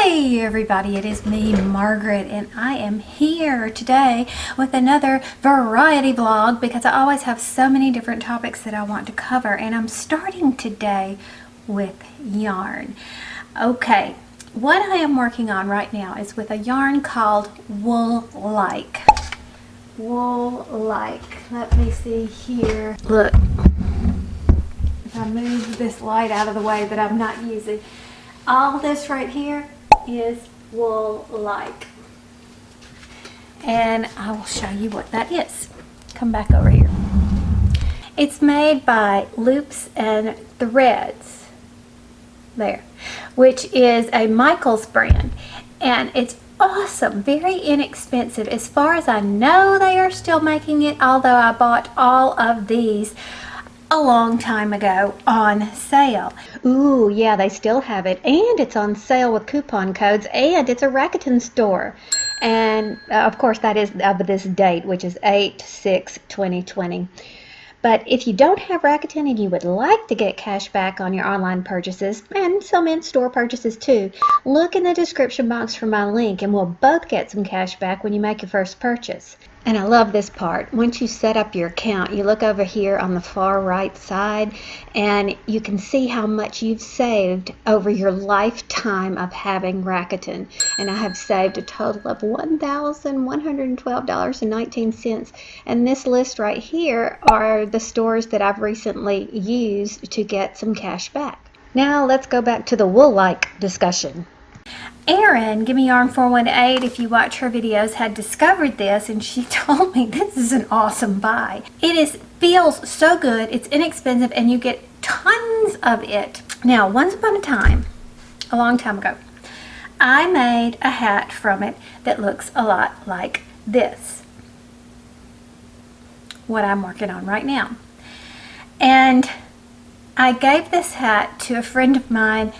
Hey everybody, it is me, Margaret, and I am here today with another variety vlog because I always have so many different topics that I want to cover, and I'm starting today with yarn. Okay, what I am working on right now is with a yarn called Wool-like. Wool-like. Let me see here. Look, if I move this light out of the way that I'm not using. All this right here is Wool-like. And I will show you what that is. Come back over here. It's made by Loops and Threads, there, which is a Michaels brand. And it's awesome, very inexpensive. As far as I know, they are still making it, although I bought all of these a long time ago on sale. Ooh, yeah, they still have it, and it's on sale with coupon codes, and it's a Rakuten store. And of course that is of this date, which is 8/6/2020. But if you don't have Rakuten and you would like to get cash back on your online purchases, and some in-store purchases too, look in the description box for my link and we'll both get some cash back when you make your first purchase. And I love this part. Once you set up your account, you look over here on the far right side and you can see how much you've saved over your lifetime of having Rakuten. And I have saved a total of $1,112.19. And this list right here are the stores that I've recently used to get some cash back. Now let's go back to the Wool-like discussion. Erin, Gimme Yarn 418, if you watch her videos, had discovered this, and she told me this is an awesome buy. It feels so good, it's inexpensive, and you get tons of it. Now, once upon a time, a long time ago, I made a hat from it that looks a lot like this, what I'm working on right now. And I gave this hat to a friend of mine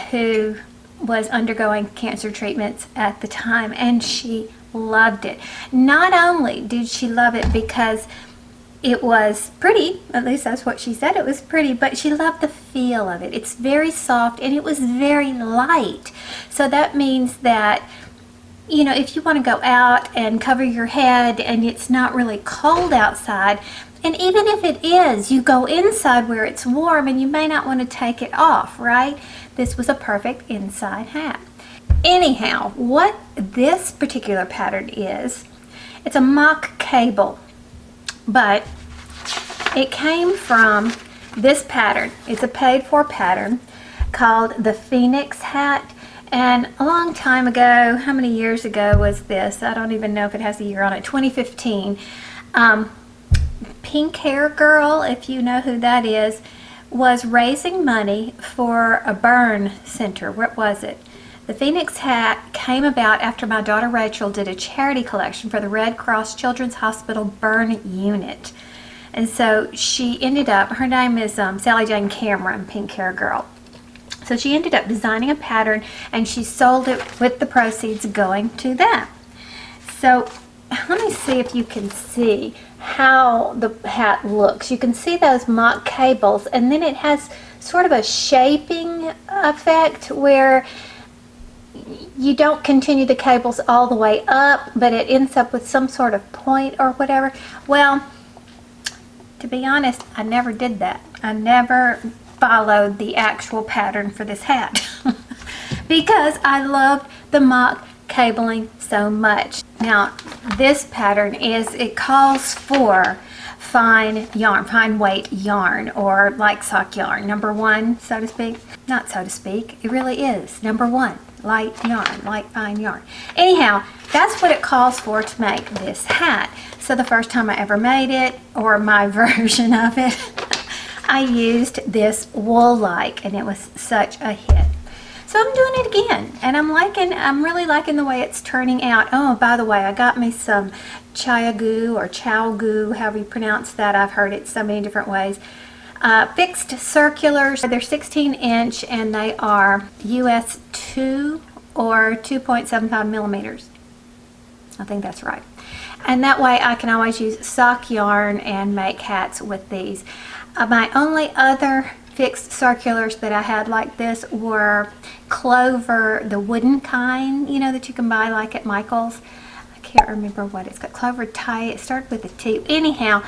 who was undergoing cancer treatments at the time, and she loved it. Not only did she love it because it was pretty, at least that's what she said, it was pretty, but she loved the feel of it. It's very soft and it was very light. So that means that, you know, if you want to go out and cover your head and it's not really cold outside, and even if it is, you go inside where it's warm and you may not want to take it off, right? This was a perfect inside hat. Anyhow, what this particular pattern is, it's a mock cable, but it came from this pattern. It's a paid-for pattern called the Phoenix hat. And a long time ago, how many years ago was this? I don't even know if it has a year on it, 2015. Pink Hair Girl, if you know who that is, was raising money for a burn center. What was it? The Phoenix hat came about after my daughter Rachel did a charity collection for the Red Cross Children's Hospital burn unit. And so she ended up, her name is Sally Jane Cameron, Pink Hair Girl. So she ended up designing a pattern and she sold it with the proceeds going to that. So let me see if you can see how the hat looks. You can see those mock cables, and then it has sort of a shaping effect where you don't continue the cables all the way up, but it ends up with some sort of point or whatever. Well, to be honest, I never did that. I never followed the actual pattern for this hat because I loved the mock cabling so much. Now this pattern it calls for fine yarn, fine weight yarn, or like sock yarn, number one, so to speak. Not so to speak, it really is number one, light yarn, light fine yarn. Anyhow, that's what it calls for to make this hat. So the first time I ever made it, or my version of it, I used this Wool-like, and it was such a hit. So I'm doing it again, and I'm really liking the way it's turning out. Oh, by the way, I got me some Chiagu or Chowgu, however you pronounce that. I've heard it so many different ways. Fixed circulars. They're 16-inch, and they are US 2 or 2.75 millimeters. I think that's right. And that way I can always use sock yarn and make hats with these. My only other fixed circulars that I had like this were Clover, the wooden kind, you know, that you can buy like at Michael's. I can't remember what it's got. Clover tie. It started with a T. Anyhow,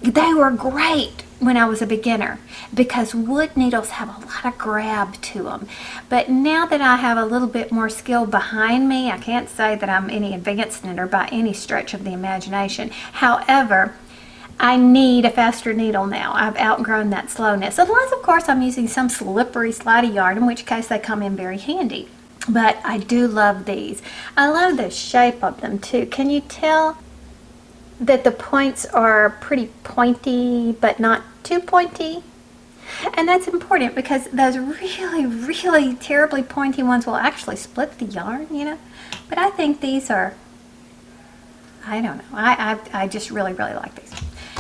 they were great when I was a beginner because wood needles have a lot of grab to them. But now that I have a little bit more skill behind me, I can't say that I'm any advanced knitter by any stretch of the imagination. However, I need a faster needle now. I've outgrown that slowness. Unless, of course, I'm using some slippery, slidey yarn, in which case they come in very handy. But I do love these. I love the shape of them, too. Can you tell that the points are pretty pointy, but not too pointy? And that's important because those really, really terribly pointy ones will actually split the yarn, you know. But I think these are, I don't know, I just really, really like these.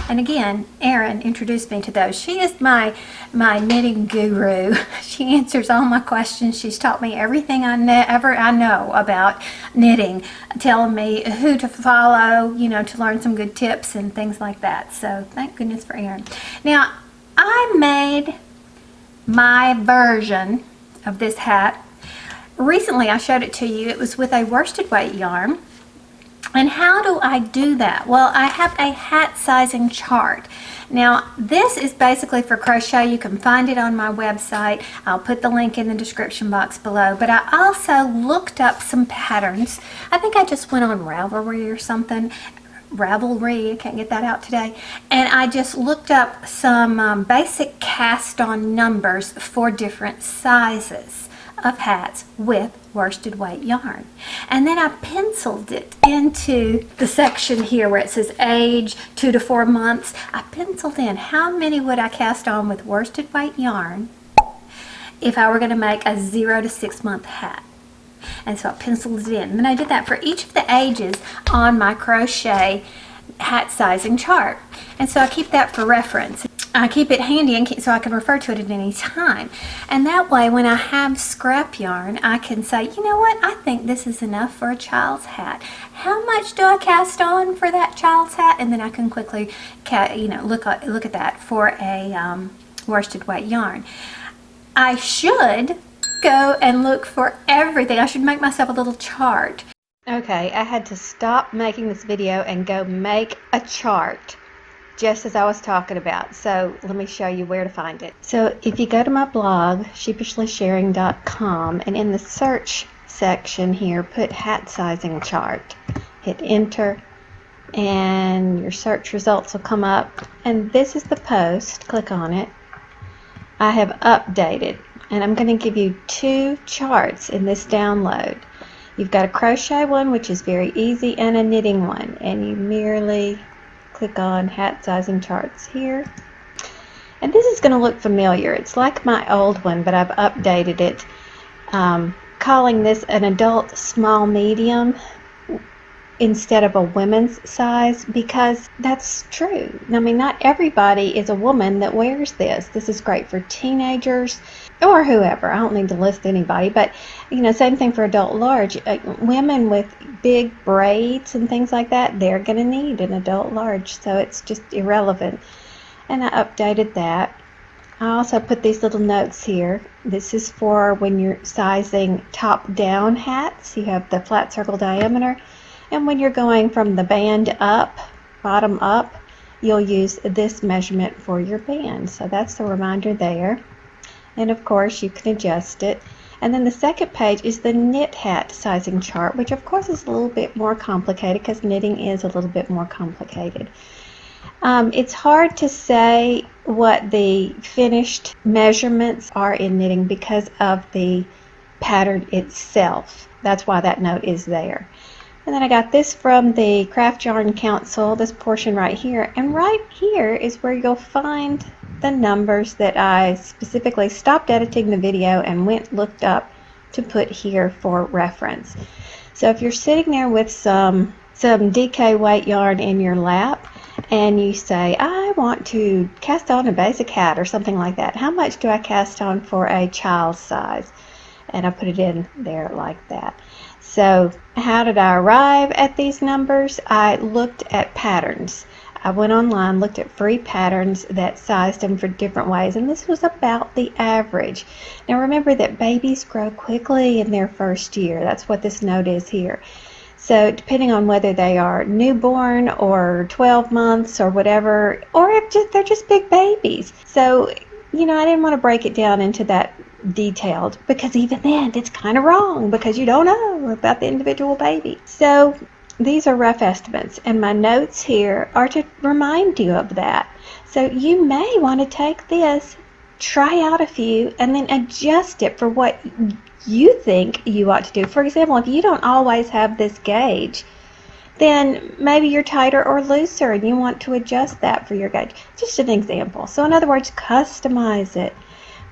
And again, Erin introduced me to those. She is my knitting guru. She answers all my questions. She's taught me everything I know about knitting, telling me who to follow, you know, to learn some good tips and things like that. So thank goodness for Erin. Now, I made my version of this hat. Recently, I showed it to you. It was with a worsted weight yarn. And how do I do that? Well, I have a hat sizing chart. Now, this is basically for crochet. You can find it on my website. I'll put the link in the description box below. But I also looked up some patterns. I think I just went on Ravelry or something. Ravelry, I can't get that out today. And I just looked up some basic cast-on numbers for different sizes of hats with worsted weight yarn. And then I penciled it into the section here where it says age 2 to 4 months. I penciled in how many would I cast on with worsted weight yarn if I were going to make a 0 to 6 month hat. And so I penciled it in. And then I did that for each of the ages on my crochet hat sizing chart. And so I keep that for reference. I keep it handy and so I can refer to it at any time. And that way, when I have scrap yarn, I can say, you know what, I think this is enough for a child's hat. How much do I cast on for that child's hat? And then I can quickly, look at that for a worsted weight yarn. I should go and look for everything. I should make myself a little chart. Okay, I had to stop making this video and go make a chart, just as I was talking about. So let me show you where to find it. So if you go to my blog, sheepishly-sharing.com, and in the search section here, put hat sizing chart. Hit enter, and your search results will come up. And this is the post. Click on it. I have updated, and I'm going to give you 2 charts in this download. You've got a crochet one, which is very easy, and a knitting one. And you merely click on hat sizing charts here. And this is going to look familiar. It's like my old one, but I've updated it, calling this an adult small medium instead of a women's size, because that's true. I mean, not everybody is a woman that wears this. This is great for teenagers or whoever. I don't need to list anybody, but same thing for adult large. Women with big braids and things like that, they're going to need an adult large, so it's just irrelevant. And I updated that. I also put these little notes here. This is for when you're sizing top-down hats. You have the flat circle diameter, and when you're going from the band up, bottom up, you'll use this measurement for your band. So that's the reminder there. And of course you can adjust it. And then the second page is the knit hat sizing chart, which of course is a little bit more complicated because knitting is a little bit more complicated. It's hard to say what the finished measurements are in knitting because of the pattern itself. That's why that note is there. And then I got this from the Craft Yarn Council, this portion right here. And right here is where you'll find the numbers that I specifically stopped editing the video and looked up to put here for reference. So if you're sitting there with some DK weight yarn in your lap and you say, I want to cast on a basic hat or something like that, how much do I cast on for a child's size? And I put it in there like that. So how did I arrive at these numbers? I looked at patterns. I went online, looked at free patterns that sized them for different ways, and this was about the average. Now remember that babies grow quickly in their first year. That's what this note is here. So depending on whether they are newborn or 12 months or whatever, or if they're just big babies. So, you know, I didn't want to break it down into that detailed, because even then it's kind of wrong because you don't know about the individual baby. So these are rough estimates, and my notes here are to remind you of that. So you may want to take this, try out a few, and then adjust it for what you think you ought to do. For example, if you don't always have this gauge, then maybe you're tighter or looser and you want to adjust that for your gauge. Just an example. So in other words, customize it.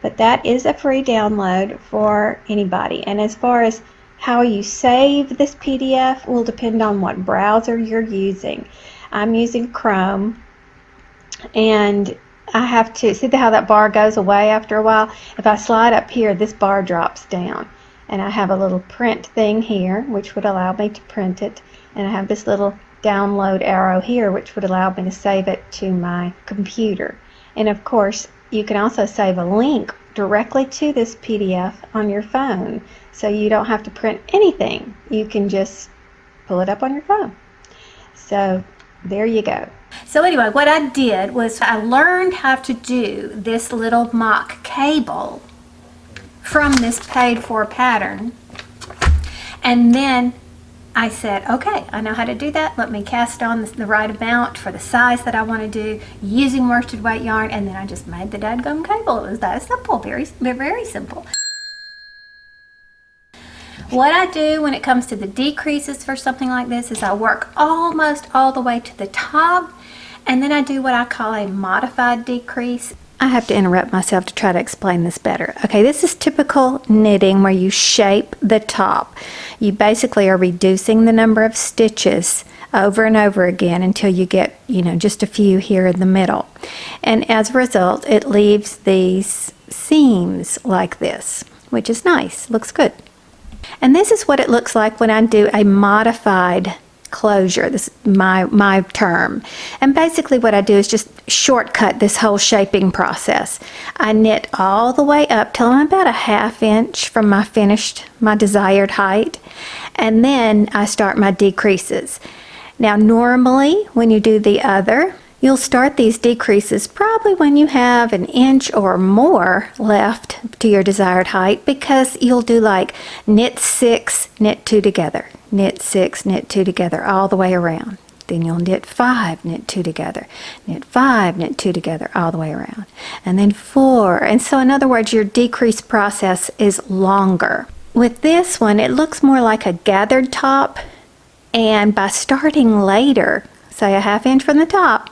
But that is a free download for anybody. And as far as how you save this PDF will depend on what browser you're using. I'm using Chrome, and I have to see how that bar goes away after a while. If I slide up here, this bar drops down, and I have a little print thing here which would allow me to print it, and I have this little download arrow here which would allow me to save it to my computer. And of course you can also save a link directly to this PDF on your phone, so you don't have to print anything. You can just pull it up on your phone. So there you go. So anyway, what I did was I learned how to do this little mock cable from this paid-for pattern, and then I said, okay, I know how to do that. Let me cast on the right amount for the size that I want to do using worsted weight yarn, and then I just made the dadgum cable. It was that simple, very, very simple. What I do when it comes to the decreases for something like this is I work almost all the way to the top, and then I do what I call a modified decrease. I have to interrupt myself to try to explain this better. Okay, this is typical knitting where you shape the top. You basically are reducing the number of stitches over and over again until you get, you know, just a few here in the middle. And as a result, it leaves these seams like this, which is nice, looks good. And this is what it looks like when I do a modified closure. This is my term. And basically what I do is just shortcut this whole shaping process. I knit all the way up till I'm about a ½ inch from my desired height, and then I start my decreases. Now normally when you do the other, you'll start these decreases probably when you have 1 inch or more left to your desired height, because you'll do like knit 6, knit 2 together, knit 6, knit 2 together all the way around. Then you'll knit 5, knit 2 together, knit 5, knit 2 together all the way around, and then 4. And so in other words, your decrease process is longer. With this one, it looks more like a gathered top, and by starting later, say a ½ inch from the top,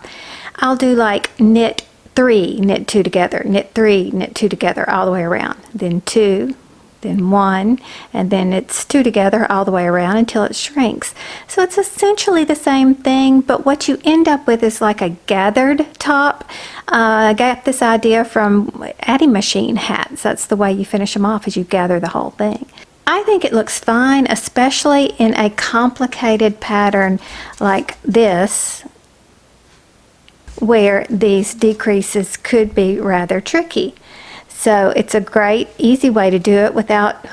I'll do like knit 3, knit 2 together, knit 3, knit 2 together all the way around, then 2, then 1, and then it's 2 together all the way around until it shrinks. So it's essentially the same thing, but what you end up with is like a gathered top. I got this idea from adding machine hats. That's the way you finish them off, is you gather the whole thing. I think it looks fine, especially in a complicated pattern like this, where these decreases could be rather tricky. So it's a great, easy way to do it without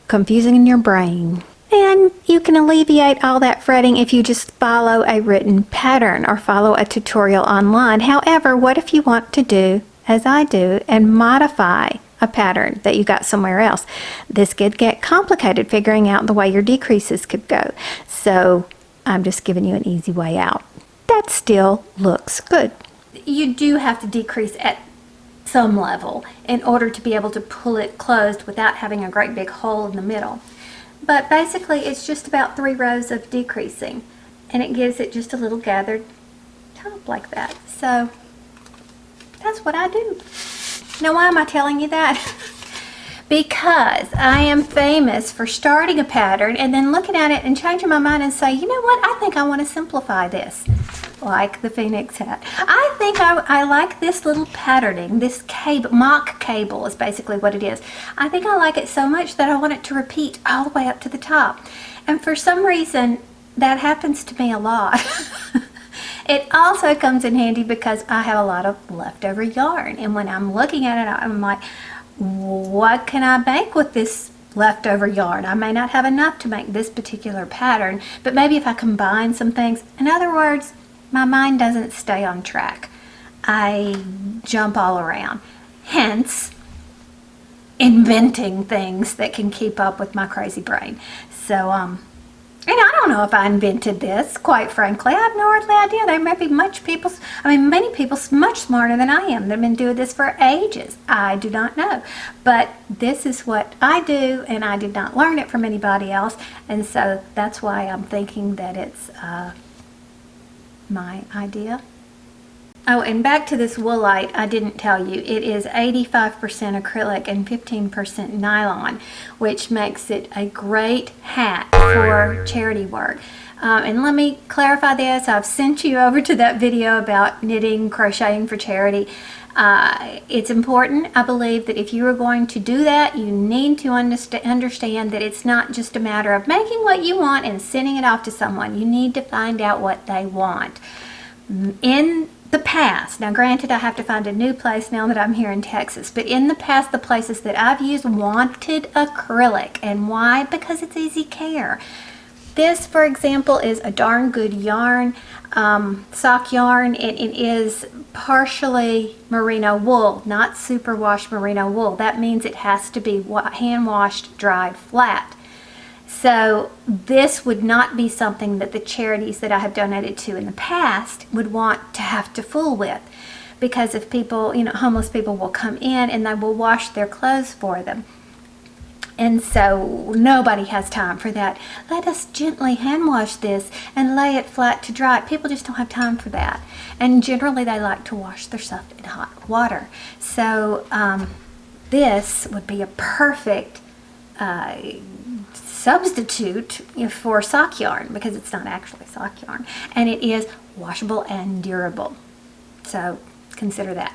confusing your brain. And you can alleviate all that fretting if you just follow a written pattern or follow a tutorial online. However, what if you want to do, as I do, and modify a pattern that you got somewhere else? This could get complicated figuring out the way your decreases could go. So I'm just giving you an easy way out. That still looks good. You do have to decrease at some level in order to be able to pull it closed without having a great big hole in the middle. But basically it's just about 3 rows of decreasing, and it gives it just a little gathered top like that. So that's what I do. Now why am I telling you that? Because I am famous for starting a pattern and then looking at it and changing my mind and say, you know what, I think I want to simplify this. Like the Phoenix hat. I think I like this little patterning, this cable, mock cable is basically what it is. I think I like it so much that I want it to repeat all the way up to the top. And for some reason, that happens to me a lot. It also comes in handy because I have a lot of leftover yarn, and when I'm looking at it, I'm like, what can I make with this leftover yarn? I may not have enough to make this particular pattern, but maybe if I combine some things. In other words, my mind doesn't stay on track. I jump all around. Hence, inventing things that can keep up with my crazy brain. So, and I don't know if I invented this, quite frankly. I have no earthly idea. There may be many people much smarter than I am that have been doing this for ages. I do not know. But this is what I do, and I did not learn it from anybody else. And so that's why I'm thinking that it's my idea. Oh, and back to this woolite, I didn't tell you, it is 85% acrylic and 15% nylon, which makes it a great hat for charity work. And let me clarify this. I've sent you over to that video about knitting, crocheting for charity. It's important, I believe, that if you are going to do that, you need to understand that it's not just a matter of making what you want and sending it off to someone. You need to find out what they want. In the past, now granted I have to find a new place now that I'm here in Texas, but in the past the places that I've used wanted acrylic. And why? Because it's easy care. This, for example, is a darn good yarn, sock yarn. It is partially merino wool, not superwash merino wool. That means it has to be hand washed, dried, flat. So this would not be something that the charities that I have donated to in the past would want to have to fool with, because if people, homeless people will come in and they will wash their clothes for them. And so nobody has time for that. Let us gently hand wash this and lay it flat to dry. People just don't have time for that. And generally they like to wash their stuff in hot water. So this would be a perfect substitute for sock yarn, because it's not actually sock yarn, and it is washable and durable. So consider that.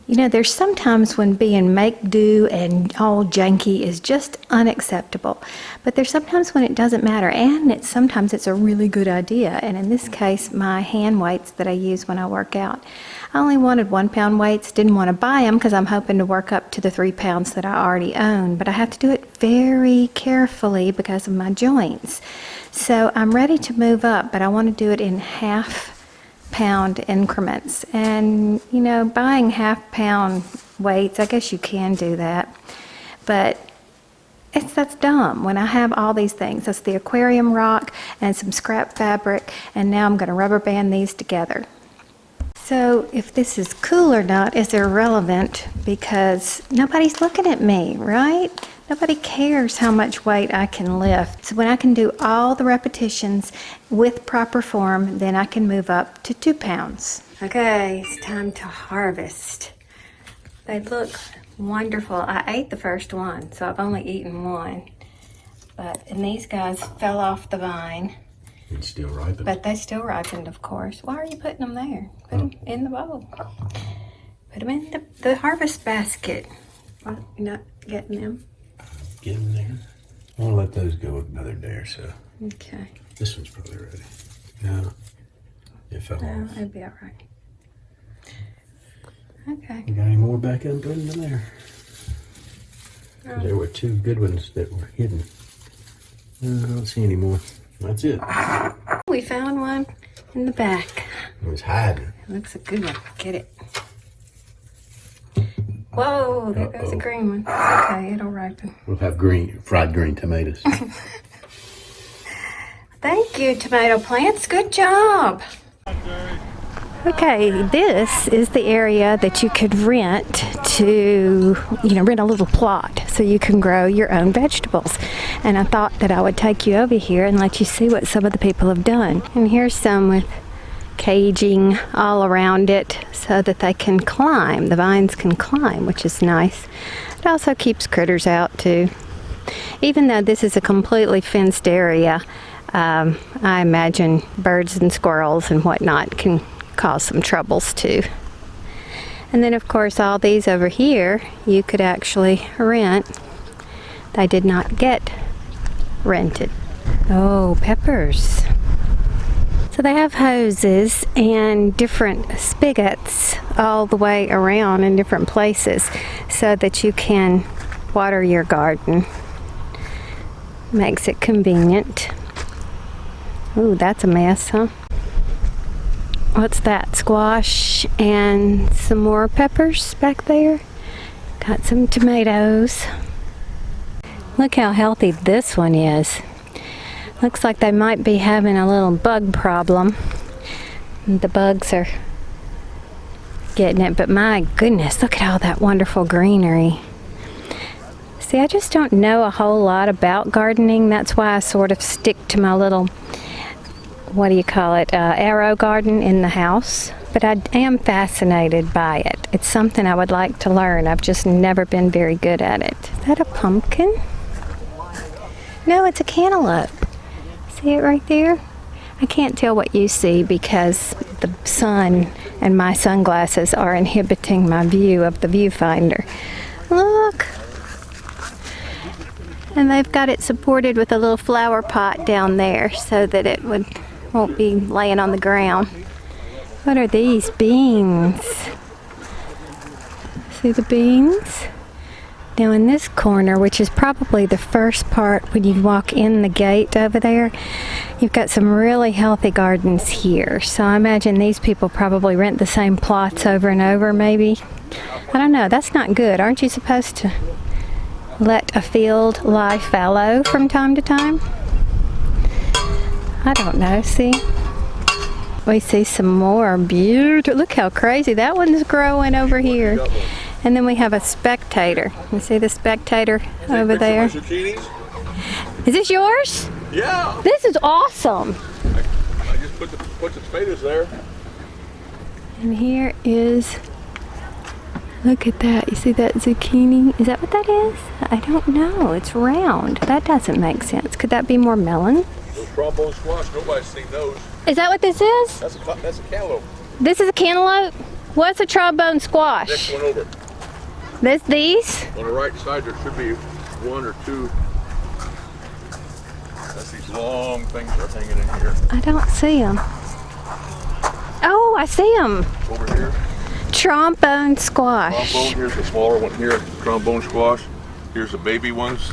There's sometimes when being make do and all janky is just unacceptable, but there's sometimes when it doesn't matter, and sometimes it's a really good idea. And in this case, my hand weights that I use when I work out, I only wanted 1 pound weights, didn't want to buy them because I'm hoping to work up to the 3 pounds that I already own, but I have to do it very carefully because of my joints. So I'm ready to move up, but I want to do it in half-pound increments. And buying half-pound weights, I guess you can do that, but that's dumb when I have all these things. That's the aquarium rock and some scrap fabric, and now I'm going to rubber band these together. So if this is cool or not is irrelevant, because nobody's looking at me, right? Nobody cares how much weight I can lift. So when I can do all the repetitions with proper form, then I can move up to 2 pounds. Okay, it's time to harvest. They look wonderful. I ate the first one, so I've only eaten one. And these guys fell off the vine. It's still ripened. But they still ripened, of course. Why are you putting them there? Put them in the bowl. Put them in the harvest basket. Well, you're not getting them? Get them there. I want to let those go another day or so. Okay. This one's probably ready. No, it fell off. It'll be all right. Okay. You got any more back up in there? There were 2 good ones that were hidden. I don't see any more. That's it. We found one in the back. It was hiding. It looks a good one. Get it. Whoa, there goes a green one. Okay, it'll ripen. We'll have fried green tomatoes. Thank you, tomato plants. Good job. Okay, this is the area that you could rent to, rent a little plot so you can grow your own vegetables. And I thought that I would take you over here and let you see what some of the people have done. And here's some with caging all around it so that they can climb. The vines can climb, which is nice. It also keeps critters out too. Even though this is a completely fenced area, I imagine birds and squirrels and whatnot can cause some troubles too. And then of course all these over here you could actually rent. They did not get rented. Oh, peppers. So they have hoses and different spigots all the way around in different places so that you can water your garden. Makes it convenient. Ooh, that's a mess, huh? What's that? Squash and some more peppers back there. Got some tomatoes. Look how healthy this one is. Looks like they might be having a little bug problem. The bugs are getting it, but my goodness, look at all that wonderful greenery. See, I just don't know a whole lot about gardening. That's why I sort of stick to my little, what do you call it, arrow garden in the house. But I am fascinated by it. It's something I would like to learn. I've just never been very good at it. Is that a pumpkin? No, it's a cantaloupe. See it right there? I can't tell what you see because the sun and my sunglasses are inhibiting my view of the viewfinder. Look! And they've got it supported with a little flower pot down there so that it won't be laying on the ground. What are these? Beans. See the beans? Now in this corner, which is probably the first part when you walk in the gate over there, you've got some really healthy gardens here. So I imagine these people probably rent the same plots over and over maybe. I don't know, that's not good. Aren't you supposed to let a field lie fallow from time to time? I don't know, see? We see some more beautiful, look how crazy that one's growing over here. And then we have a spectator. You see the spectator over there? Is this yours? Yeah. This is awesome. I just put the tomatoes there. And here is, look at that. You see that zucchini? Is that what that is? I don't know. It's round. That doesn't make sense. Could that be more melon? Those trombone squash, nobody's seen those. Is that what this is? That's a cantaloupe. This is a cantaloupe? What's a trombone squash? Next one over. These? On the right side there should be one or two. That's these long things that are hanging in here. I don't see them. Oh, I see them. Over here. Trombone squash. Trombone, here's the smaller one here. Trombone squash. Here's the baby ones.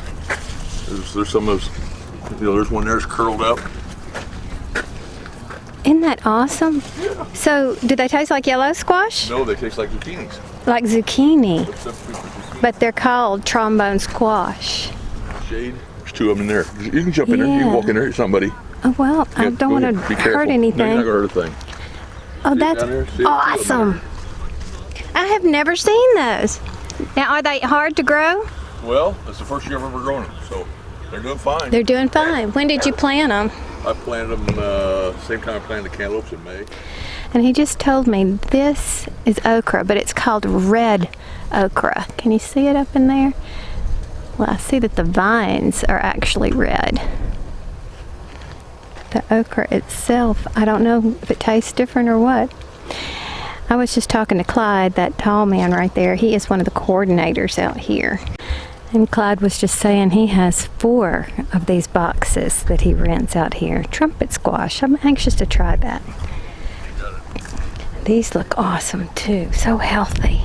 There's some of those, there's one there's curled up. Isn't that awesome? Yeah. So, do they taste like yellow squash? No, they taste like zucchinis. Like zucchini. Zucchini. But they're called trombone squash. Shade. There's two of them in there. You can jump in there. You can walk in there. Somebody. Oh, well, I don't want to hurt anything. No, you're not going to hurt a thing. Oh, that's awesome. I have never seen those. Now, are they hard to grow? Well, it's the first year I've ever grown them, so they're doing fine. They're doing fine. When did you plant them? I planted them same time I planted the cantaloupes in May. And he just told me this is okra, but it's called red okra. Can you see it up in there? Well, I see that the vines are actually red. The okra itself, I don't know if it tastes different or what. I was just talking to Clyde, that tall man right there. He is one of the coordinators out here. And Clyde was just saying he has 4 of these boxes that he rents out here. Trumpet squash. I'm anxious to try that. These look awesome too. So healthy.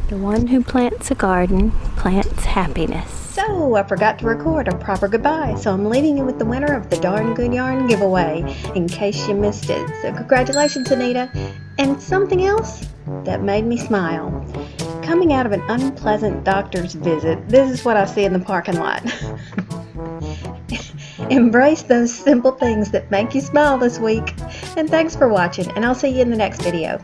The one who plants a garden plants happiness. So I forgot to record a proper goodbye, so I'm leaving you with the winner of the Darn Good Yarn giveaway in case you missed it. So congratulations, Anita. And something else that made me smile. Coming out of an unpleasant doctor's visit, this is what I see in the parking lot. Embrace those simple things that make you smile this week. And thanks for watching, and I'll see you in the next video.